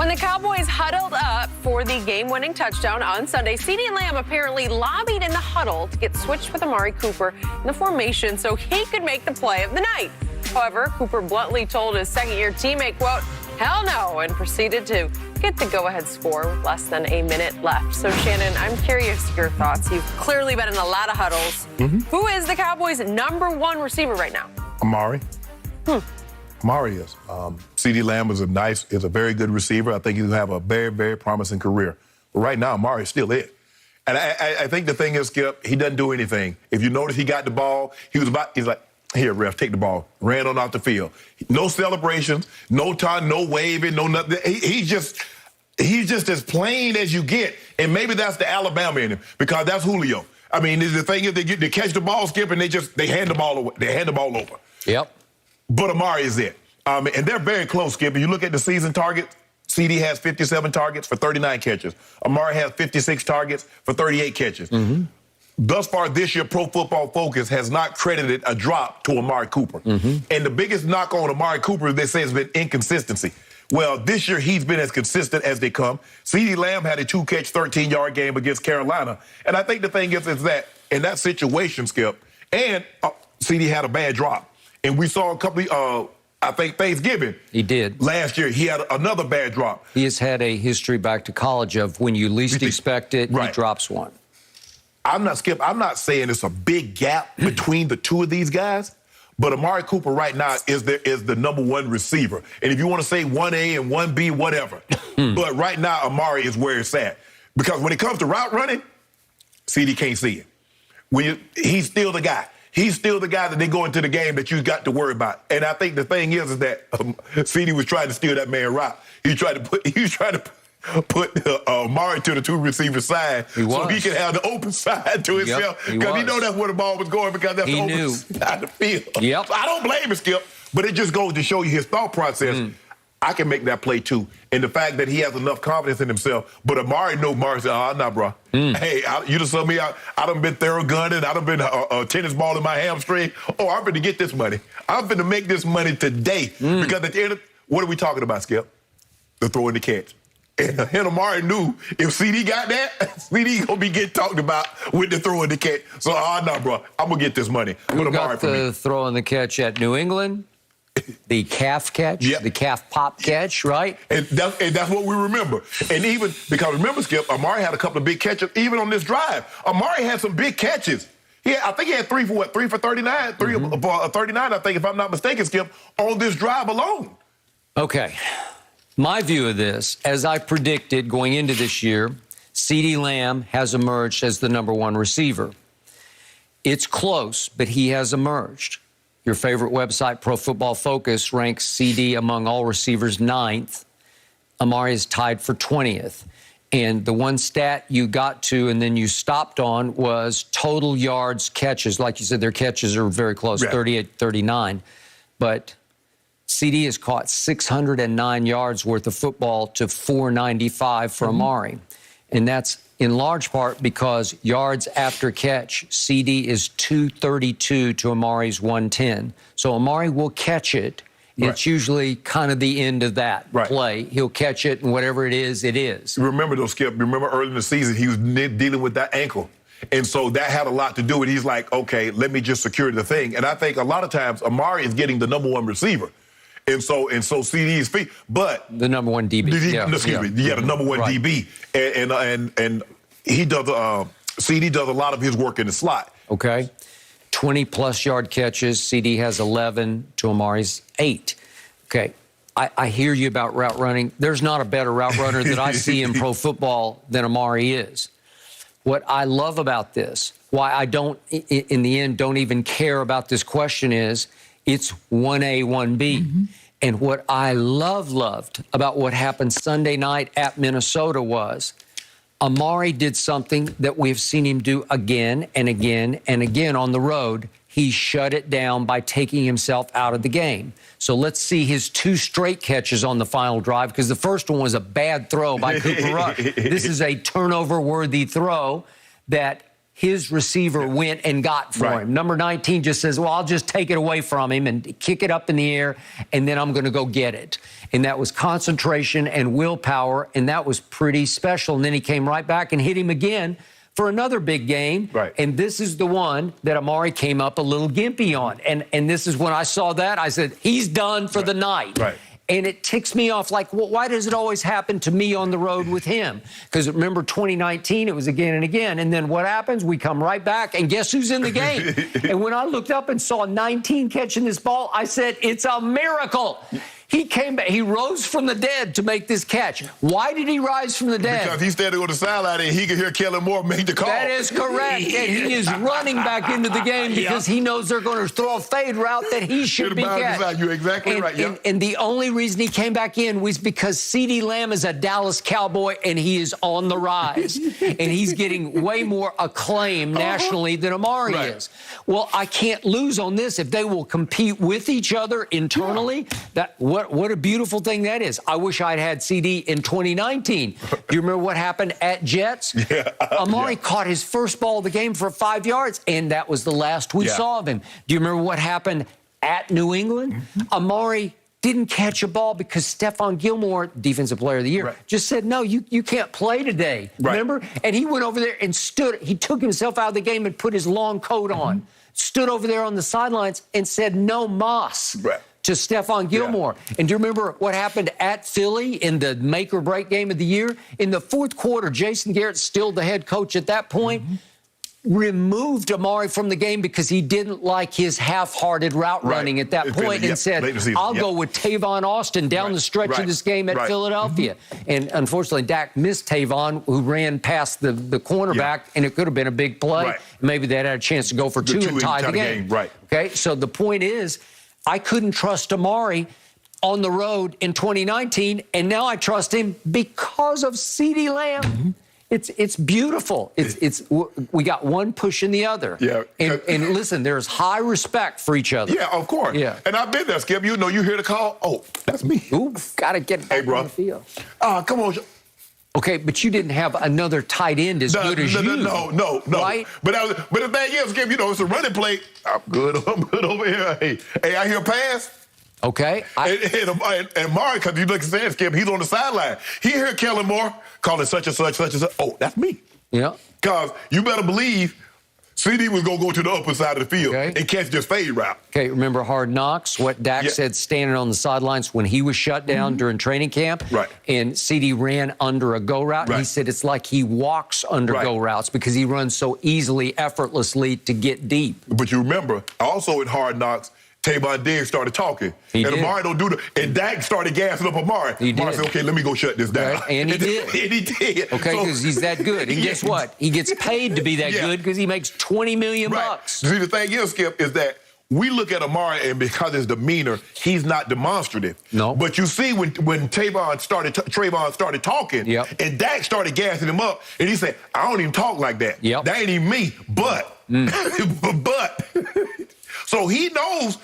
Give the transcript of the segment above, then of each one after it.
When the Cowboys huddled up for the game-winning touchdown on Sunday, CeeDee Lamb apparently lobbied in the huddle to get switched with Amari Cooper in the formation so he could make the play of the night. However, Cooper bluntly told his second-year teammate, quote, "Hell no," and proceeded to get the go-ahead score with less than a minute left. So, Shannon, I'm curious your thoughts. You've clearly been in a lot of huddles. Who is the Cowboys' #1 receiver right now? Amari. Amari is. CeeDee Lamb is a very good receiver. I think he'll have a very, very promising career. But right now, Amari is still it. And I think the thing is, Skip, he doesn't do anything. If you notice, he got the ball. He's like, here, ref, take the ball. Ran on off the field. No celebrations, no time, no waving, no nothing. He's just as plain as you get. And maybe that's the Alabama in him, because that's Julio. I mean, the thing is, they catch the ball, Skip, and they hand the ball away. They hand the ball over. Yep. But Amari is it. And they're very close, Skip. If you look at the season targets, CeeDee has 57 targets for 39 catches. Amari has 56 targets for 38 catches. Thus far this year, Pro Football Focus has not credited a drop to Amari Cooper. And the biggest knock on Amari Cooper, they say, has been inconsistency. Well, this year he's been as consistent as they come. CeeDee Lamb had a 2-catch, 13-yard game against Carolina. And I think the thing is that in that situation, Skip, and CeeDee had a bad drop. And we saw a couple I think Thanksgiving. He did. Last year, he had another bad drop. He has had a history back to college of when you least expect it, he drops one. I'm not saying it's a big gap between the two of these guys, but Amari Cooper right now is the #1 receiver. And if you want to say 1A and 1B, whatever. But right now, Amari is where it's at. Because when it comes to route running, CeeDee can't see it. He's still the guy. He's still the guy that they go into the game that you got to worry about. And I think the thing is that CeeDee was trying to steal that man route. He was trying to put Amari to the 2 receiver side so he could have the open side to himself. Because he know that's where the ball was going, because that's the open side of the field. So I don't blame him, Skip, but it just goes to show you his thought process. I can make that play too. And the fact that he has enough confidence in himself. But Amari said, oh, nah, bro. Hey, you just saw me. I done been thorough gunning. I done been a tennis ball in my hamstring. Oh, I'm going to get this money. I'm going to make this money today. Because at the end of, what are we talking about, Skip? The throw and the catch. And Amari knew if CeeDee got that, CeeDee going to be getting talked about with the throw and the catch. So, nah, bro, I'm going to get this money. We got the throw and the catch at New England. The calf catch, the calf pop catch, right? And that's what we remember. And even, because remember, Skip, Amari had a couple of big catches, even on this drive. Amari had some big catches. I think he had 3 for 39? 3 for 39, I think, if I'm not mistaken, Skip, on this drive alone. Okay. My view of this, as I predicted going into this year, CeeDee Lamb has emerged as the #1 receiver. It's close, but he has emerged. Your favorite website, Pro Football Focus, ranks CeeDee among all receivers 9th. Amari is tied for 20th. And the one stat you got to and then you stopped on was total yards catches. Like you said, their catches are very close, 38, 39. But CeeDee has caught 609 yards worth of football to 495 for Amari. And that's in large part because yards after catch, CeeDee is 232 to Amari's 110. So Amari will catch it. It's usually kind of the end of that play. He'll catch it, and whatever it is, it is. Remember, though, Skip, early in the season, he was dealing with that ankle. And so that had a lot to do with it. He's like, okay, let me just secure the thing. And I think a lot of times Amari is getting the #1 receiver. And so CeeDee's feet, but the #1 DB. The #1 DB, and he does. CeeDee does a lot of his work in the slot. Okay, 20+ yard catches. CeeDee has 11 to Amari's 8. Okay, I hear you about route running. There's not a better route runner that I see in pro football than Amari is. What I love about this, why I don't, in the end, don't even care about this question is, it's 1A, 1B. And what I loved about what happened Sunday night at Minnesota was Amari did something that we've seen him do again and again and again on the road. He shut it down by taking himself out of the game. So let's see his 2 straight catches on the final drive, because the first one was a bad throw by Cooper Rush. This is a turnover-worthy throw that his receiver went and got for him. Number 19 just says, well, I'll just take it away from him and kick it up in the air, and then I'm going to go get it. And that was concentration and willpower, and that was pretty special. And then he came right back and hit him again for another big game. And this is the one that Amari came up a little gimpy on. And this is when I saw that, I said, he's done for the night. And it ticks me off, like, well, why does it always happen to me on the road with him? Because remember 2019, it was again and again. And then what happens? We come right back, and guess who's in the game? And when I looked up and saw 19 catching this ball, I said, it's a miracle. He came back. He rose from the dead to make this catch. Why did he rise from the dead? Because he's standing on the sideline and he could hear Kellen Moore make the call. That is correct. And he is running back into the game because he knows they're going to throw a fade route that he should be catching. You're exactly right. And the only reason he came back in was because CeeDee Lamb is a Dallas Cowboy and he is on the rise. And he's getting way more acclaim nationally than Amari is. Well, I can't lose on this if they will compete with each other internally. What a beautiful thing that is. I wish I'd had CeeDee in 2019. Do you remember what happened at Jets? Amari caught his first ball of the game for 5 yards, and that was the last we saw of him. Do you remember what happened at New England? Amari didn't catch a ball because Stephon Gilmore, Defensive Player of the Year, just said, no, you can't play today. Remember? And he went over there and stood. He took himself out of the game and put his long coat on, stood over there on the sidelines and said, no mas. To Stephon Gilmore. And do you remember what happened at Philly in the make-or-break game of the year? In the fourth quarter, Jason Garrett, still the head coach at that point, removed Amari from the game because he didn't like his half-hearted route running at that point and said, I'll go with Tavon Austin down the stretch of this game at Philadelphia. And unfortunately, Dak missed Tavon, who ran past the cornerback, and it could have been a big play. Maybe they had a chance to go for two and tie the game. Okay, so the point is, I couldn't trust Amari on the road in 2019, and now I trust him because of CeeDee Lamb. It's beautiful. We got one pushing the other. And listen, there's high respect for each other. Of course. And I've been there, Skip. You know, you hear the call. Oh, that's me. Ooh, gotta get back on the field. Come on. Okay, but you didn't have another tight end as good as you. No. Right? But the thing is, Skip, you know, it's a running play. I'm good over here. Hey, I hear a pass. Okay. And Amari, because you look at Skip, he's on the sideline. He hear Kellen Moore calling such and such. Oh, that's me. Because you better believe CeeDee was going to go to the upper side of the field and catch this fade route. Okay, remember Hard Knocks, what Dak said standing on the sidelines when he was shut down during training camp? And CeeDee ran under a go route. He said it's like he walks under go routes because he runs so easily, effortlessly to get deep. But you remember, also in Hard Knocks, Tavon Diggs started talking. Amari don't do the... And Dak started gassing up Amari. Amari said, okay, let me go shut this down. And he did. And he did. Okay, because he's that good. And guess what? He gets paid to be that good because he makes $20 million bucks. See, the thing is, Skip, is that we look at Amari, and because his demeanor, he's not demonstrative. But you see when Trayvon started talking, and Dak started gassing him up, and he said, I don't even talk like that. That ain't even me. But, so he knows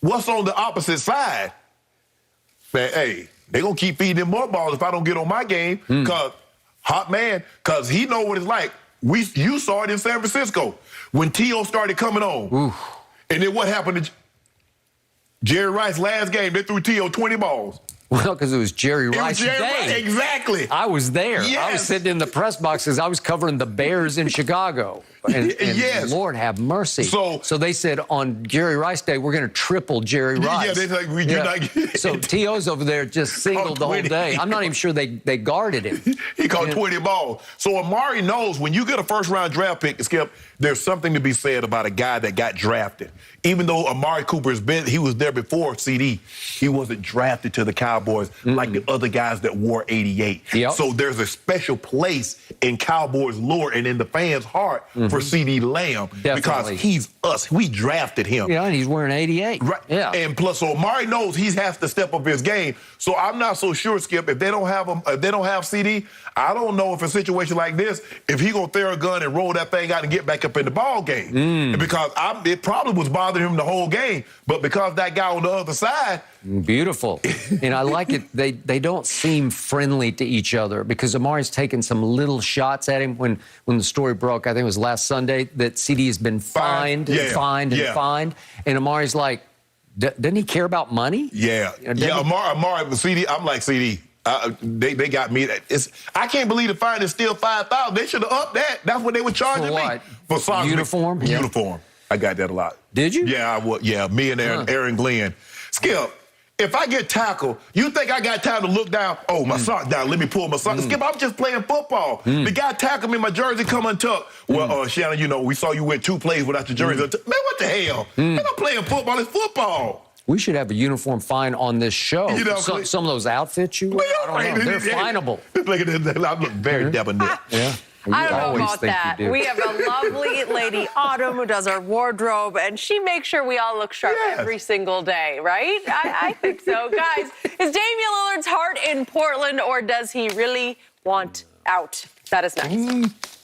what's on the opposite side. Man, hey, they're going to keep feeding him more balls if I don't get on my game. Because he know what it's like. You saw it in San Francisco when T.O. started coming on. And then what happened to Jerry Rice last game? They threw T.O. 20 balls. Well, because it was Jerry Rice's day. Exactly. I was there. I was sitting in the press box because I was covering the Bears in Chicago. And Lord have mercy. So they said on Jerry Rice Day, we're going to triple Jerry Rice. They're like, you're not... So T.O.'s over there just singled the whole day. I'm not even sure they guarded him. He caught 20 balls. So Amari knows when you get a first-round draft pick, Skip, there's something to be said about a guy that got drafted. Even though Amari Cooper he was there before CeeDee, he wasn't drafted to the Cowboys like the other guys that wore 88. So there's a special place in Cowboys lore and in the fans' heart for CeeDee Lamb because he's us. We drafted him. And he's wearing 88. And plus, so Amari knows he has to step up his game. So I'm not so sure, Skip, if they don't have him, if they don't have CeeDee, I don't know if a situation like this, if he gonna throw a gun and roll that thing out and get back up in the ball game. Because it probably was bothering him the whole game, but because that guy on the other side Beautiful. And I like it. They don't seem friendly to each other because Amari's taken some little shots at him when the story broke, I think it was last Sunday, that CeeDee has been fined and fined and fined. And Amari's like, doesn't he care about money? Yeah. Amari, CeeDee, I'm like, CeeDee, they got me. I can't believe the fine is still $5,000. They should have upped that. That's what they were charging for what? Me. For soccer. Uniform? Uniform. I got that a lot. Did you? Yeah, I would. Yeah, me and Aaron Glenn. Skip, if I get tackled, you think I got time to look down? Oh, my sock down. Let me pull my sock. Skip, I'm just playing football. The guy tackled me, my jersey come untucked. Well, Shannon, you know, we saw you went 2 plays without your jersey. Man, what the hell? Man, I'm playing football. It's football. We should have a uniform fine on this show. You know, some of those outfits you wear, I don't know, they're finable. Look at this. I look very debonair. Yeah. I don't know about that. We have a lovely lady, Autumn, who does our wardrobe, and she makes sure we all look sharp every single day, right? I think so. Guys, is Damian Lillard's heart in Portland, or does he really want out? That is next.